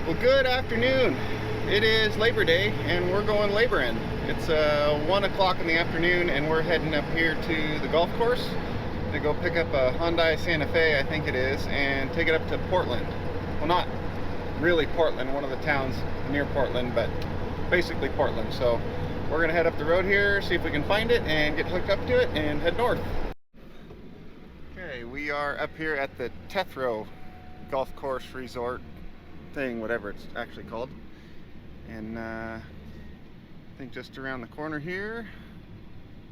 Well, good afternoon. It is Labor Day and we're going laboring. It's 1 o'clock in the afternoon and we're heading up here to the golf course to go pick up a Hyundai Santa Fe, I think it is, and take it up to Portland. Well, not really Portland, one of the towns near Portland, but basically Portland. So we're gonna head up the road here, see if we can find it and get hooked up to it and head north. Okay, we are up here at the Tethrow golf course resort thing, whatever it's actually called, and I think just around the corner here,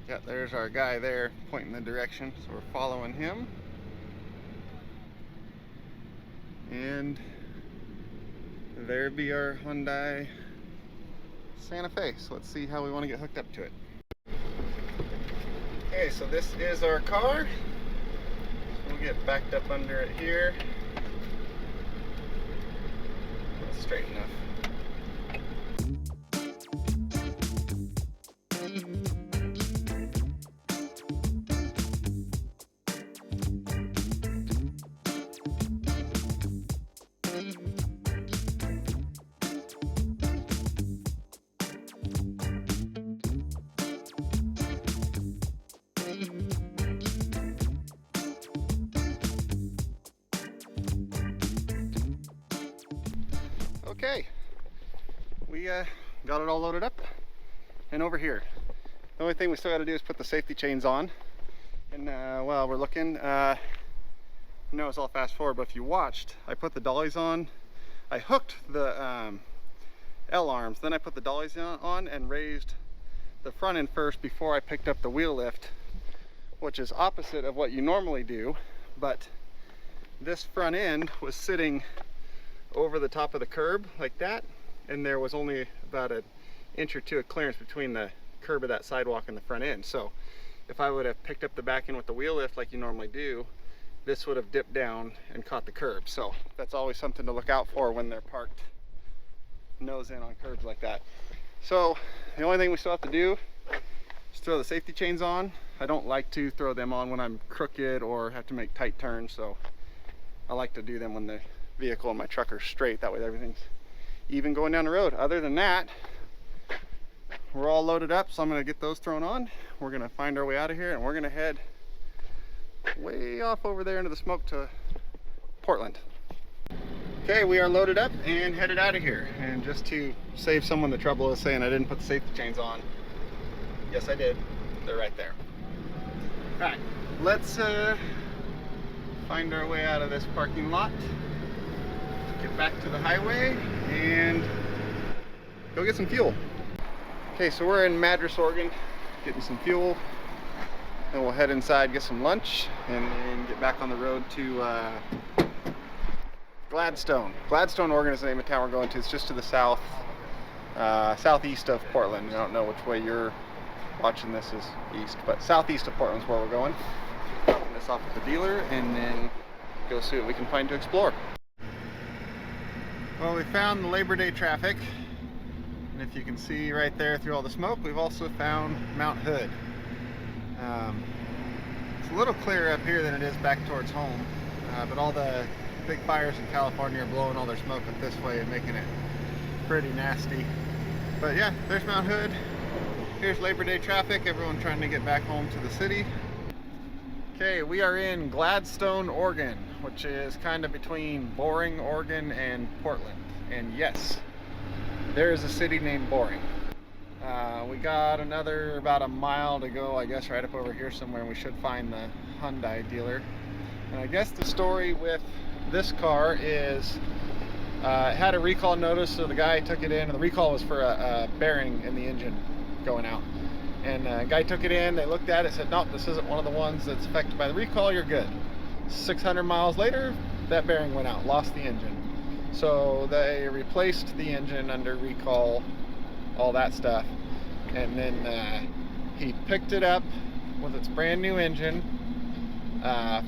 yeah, there's our guy there pointing the direction, so we're following him. And there be our Hyundai Santa Fe. So let's see how we want to get hooked up to it. Okay, so this is our car. We'll get backed up under it here. That's straight enough. Okay, we got it all loaded up and over here. The only thing we still got to do is put the safety chains on. And while we're looking, I know it's all fast forward, but if you watched, I put the dollies on. I hooked the L-arms, then I put the dollies on and raised the front end first before I picked up the wheel lift, which is opposite of what you normally do. But this front end was sitting over the top of the curb like that, and there was only about an inch or two of clearance between the curb of that sidewalk and the front end. So if I would have picked up the back end with the wheel lift like you normally do, this would have dipped down and caught the curb. So that's always something to look out for when they're parked nose in on curbs like that. So the only thing we still have to do is throw the safety chains on. I don't like to throw them on when I'm crooked or have to make tight turns, so I like to do them when the vehicle and my truck are straight. That way everything's even going down the road. Other than that, we're all loaded up, so I'm going to get those thrown on. We're going to find our way out of here and we're going to head way off over there into the smoke to Portland. Okay, we are loaded up and headed out of here. And just to save someone the trouble of saying I didn't put the safety chains on, yes I did, they're right there. Alright, let's find our way out of this parking lot, get back to the highway and go get some fuel. Okay, so we're in Madras, Oregon, getting some fuel, then we'll head inside, get some lunch, and then get back on the road to Gladstone. Gladstone, Oregon is the name of the town we're going to. It's just to the south, southeast of Portland. I don't know which way you're watching this is east, but southeast of Portland is where we're going. Dropping this off at the dealer and then go see what we can find to explore. Well, we found the Labor Day traffic, and if you can see right there through all the smoke, we've also found Mount Hood. It's a little clearer up here than it is back towards home, but all the big fires in California are blowing all their smoke up this way and making it pretty nasty. But yeah, there's Mount Hood. Here's Labor Day traffic, everyone trying to get back home to the city. Okay, we are in Gladstone, Oregon, which is kind of between Boring, Oregon and Portland. And yes, there is a city named Boring. We got about a mile to go, I guess, right up over here somewhere, and we should find the Hyundai dealer. And I guess the story with this car is it had a recall notice, so the guy took it in, and the recall was for a bearing in the engine going out. And the guy took it in, they looked at it, said, nope, this isn't one of the ones that's affected by the recall, you're good. 600 miles later, that bearing went out, lost the engine. So they replaced the engine under recall, all that stuff. And then he picked it up with its brand new engine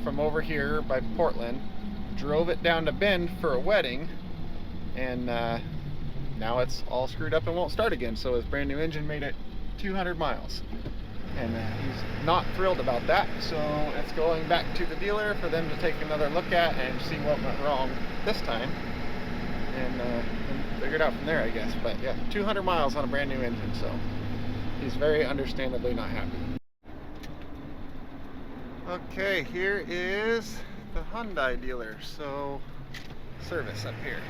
from over here by Portland, drove it down to Bend for a wedding, and now it's all screwed up and won't start again. So his brand new engine made it 200 miles. And he's not thrilled about that, so it's going back to the dealer for them to take another look at and see what went wrong this time. And and figure it out from there, I guess. But yeah, 200 miles on a brand new engine, so he's very understandably not happy. Okay, here is the Hyundai dealer. So service up here.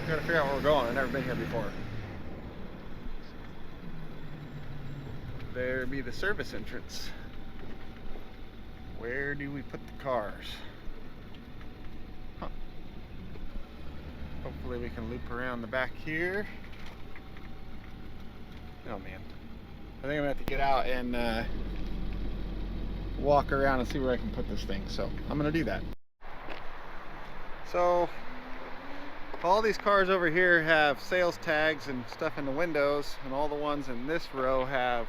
Gotta figure out where we're going. I've never been here before. There be the service entrance. Where do we put the cars? Huh. Hopefully we can loop around the back here. Oh man. I think I'm gonna have to get out and walk around and see where I can put this thing. So I'm gonna do that. So all these cars over here have sales tags and stuff in the windows, and all the ones in this row have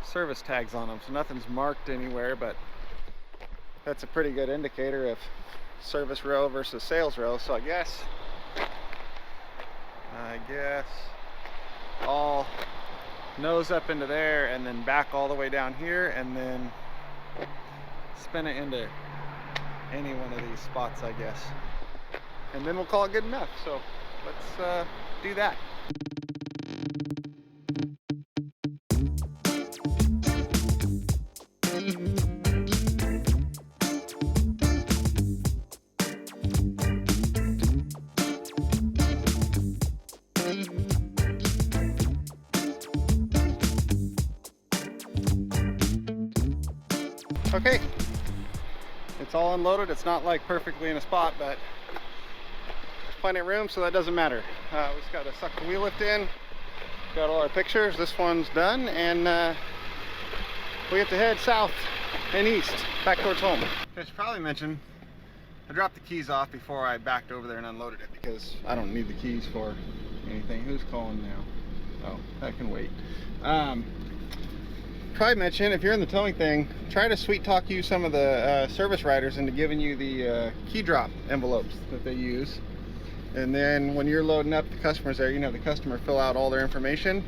service tags on them. So nothing's marked anywhere, but that's a pretty good indicator of service row versus sales row. So I guess I'll nose up into there and then back all the way down here and then spin it into any one of these spots, I guess. And then we'll call it good enough. So let's do that. Okay, it's all unloaded. It's not like perfectly in a spot, but there's plenty of room, so that doesn't matter. We just got to suck the wheel lift in. Got all our pictures. This one's done, and we have to head south and east, back towards home. I should probably mention, I dropped the keys off before I backed over there and unloaded it because I don't need the keys for anything. Who's calling now? Oh, that can wait. Probably mention, if you're in the towing thing, try to sweet talk you some of the service writers into giving you the key drop envelopes that they use. And then when you're loading up the customers there, you can have the customer fill out all their information,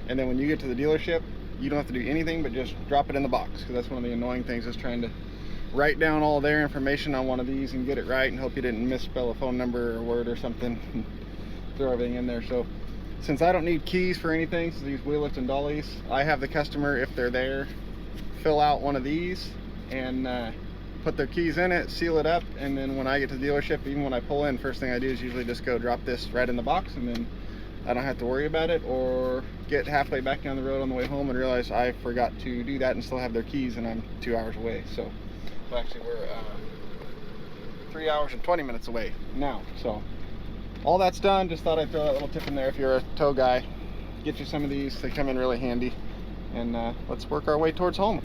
and then when you get to the dealership, you don't have to do anything but just drop it in the box, because that's one of the annoying things, is trying to write down all their information on one of these and get it right and hope you didn't misspell a phone number or word or something and throw everything in there. So since I don't need keys for anything, so these wheel lifts and dollies, I have the customer, if they're there, fill out one of these and put their keys in it, seal it up, and then when I get to the dealership, even when I pull in, first thing I do is usually just go drop this right in the box, and then I don't have to worry about it or get halfway back down the road on the way home and realize I forgot to do that and still have their keys and I'm 2 hours away. So well, actually we're 3 hours and 20 minutes away now. So all that's done. Just thought I'd throw that little tip in there. If you're a tow guy, get you some of these. They come in really handy. And let's work our way towards home.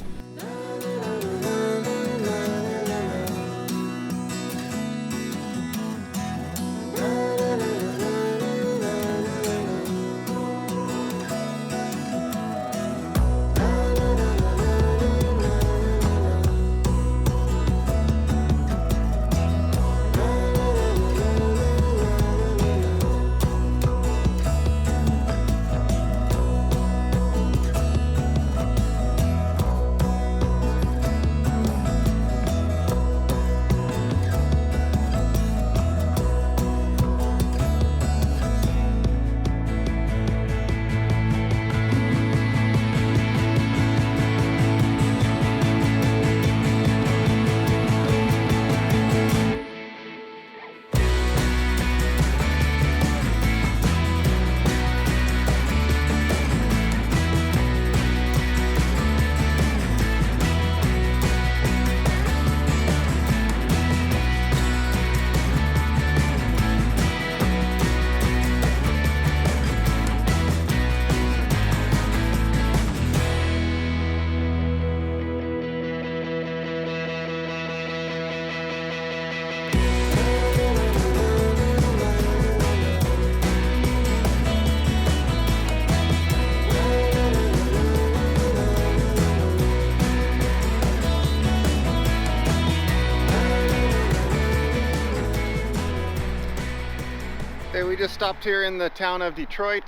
We just stopped here in the town of Detroit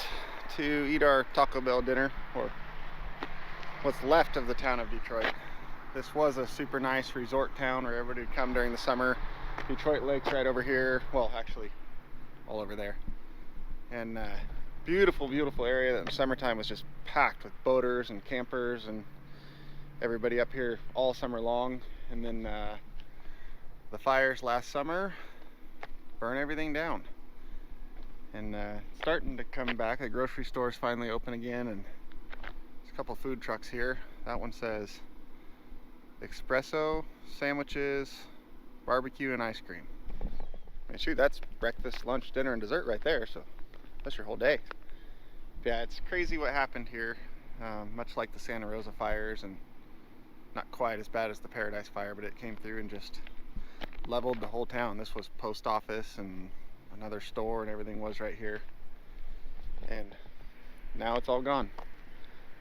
to eat our Taco Bell dinner, or what's left of the town of Detroit. This was a super nice resort town where everybody would come during the summer. Detroit Lake's right over here. Well, actually all over there. And beautiful, beautiful area that in the summertime was just packed with boaters and campers and everybody up here all summer long. And then the fires last summer burn everything down. And starting to come back. The grocery store's finally open again, and there's a couple food trucks here. That one says espresso, sandwiches, barbecue, and ice cream. I mean, shoot, that's breakfast, lunch, dinner, and dessert right there, so that's your whole day. Yeah, it's crazy what happened here, much like the Santa Rosa fires, and not quite as bad as the Paradise fire, but it came through and just leveled the whole town. This was post office and another store, and everything was right here, and now it's all gone.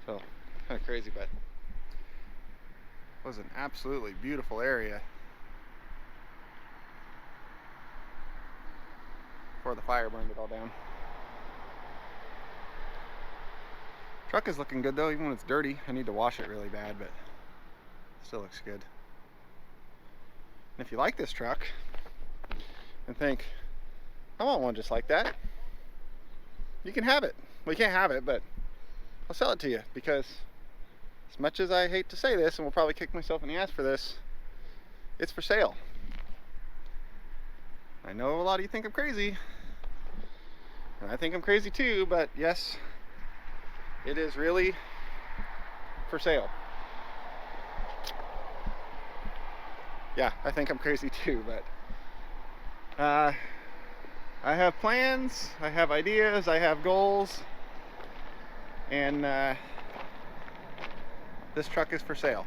So kind of crazy, but it was an absolutely beautiful area before the fire burned it all down. Truck is looking good though, even when it's dirty. I need to wash it really bad, but it still looks good. And if you like this truck and think, I want one just like that, you can have it. Well, you can't have it, but I'll sell it to you, because as much as I hate to say this, and will probably kick myself in the ass for this, it's for sale. I know a lot of you think I'm crazy, and I think I'm crazy too, but yes, it is really for sale. Yeah, I think I'm crazy too, but I have plans, I have ideas, I have goals, and this truck is for sale.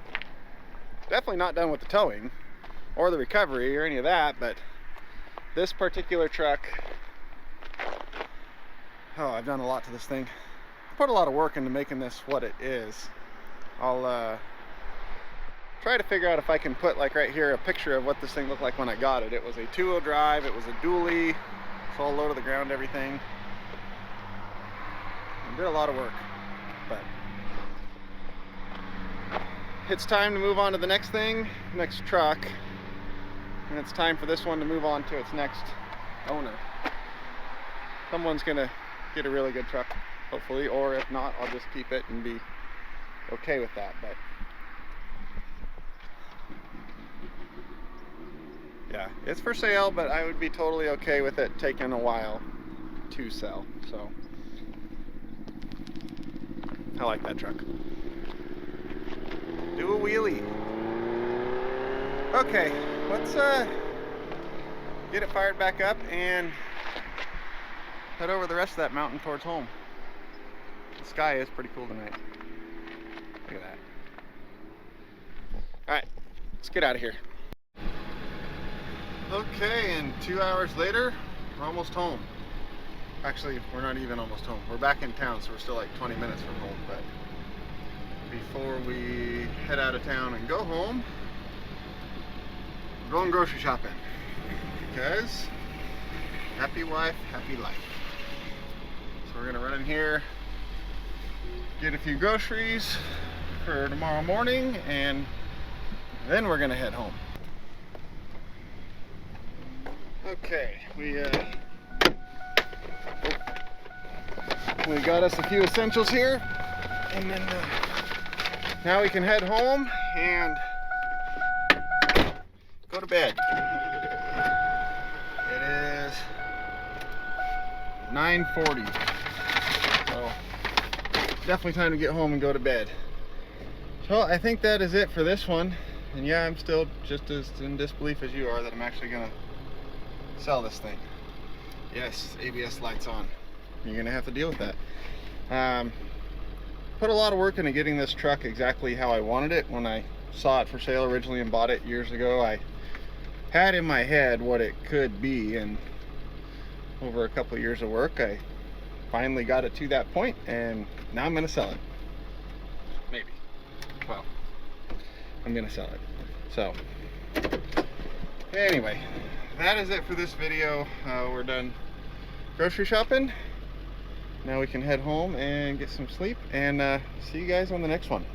Definitely not done with the towing or the recovery or any of that, but this particular truck, oh, I've done a lot to this thing. I put a lot of work into making this what it is. I'll try to figure out if I can put, like right here, a picture of what this thing looked like when I got it. It was a two-wheel drive, it was a dually, it's all low to the ground, everything. I did a lot of work, but it's time to move on to the next thing, next truck, and it's time for this one to move on to its next owner. Someone's gonna get a really good truck, hopefully, or if not, I'll just keep it and be okay with that. But yeah, it's for sale, but I would be totally okay with it taking a while to sell. So I like that truck. Do a wheelie. Okay, let's get it fired back up and head over the rest of that mountain towards home. The sky is pretty cool tonight. Look at that. Alright, let's get out of here. Okay, and 2 hours later, we're almost home. Actually, we're not even almost home. We're back in town, so we're still like 20 minutes from home. But before we head out of town and go home, we're going grocery shopping. Because happy wife, happy life. So we're gonna run in here, get a few groceries for tomorrow morning, and then we're gonna head home. Okay, we got us a few essentials here, and then now we can head home and go to bed. It is 9:40, so definitely time to get home and go to bed. So I think that is it for this one, and yeah, I'm still just as in disbelief as you are that I'm actually gonna sell this thing. Yes, ABS lights on. You're gonna have to deal with that. Put a lot of work into getting this truck exactly how I wanted it. When I saw it for sale originally and bought it years ago, I had in my head what it could be, and over a couple of years of work, I finally got it to that point, and now I'm gonna sell it. Maybe. Well, I'm gonna sell it. So anyway, that is it for this video. We're done grocery shopping. Now we can head home and get some sleep, and see you guys on the next one.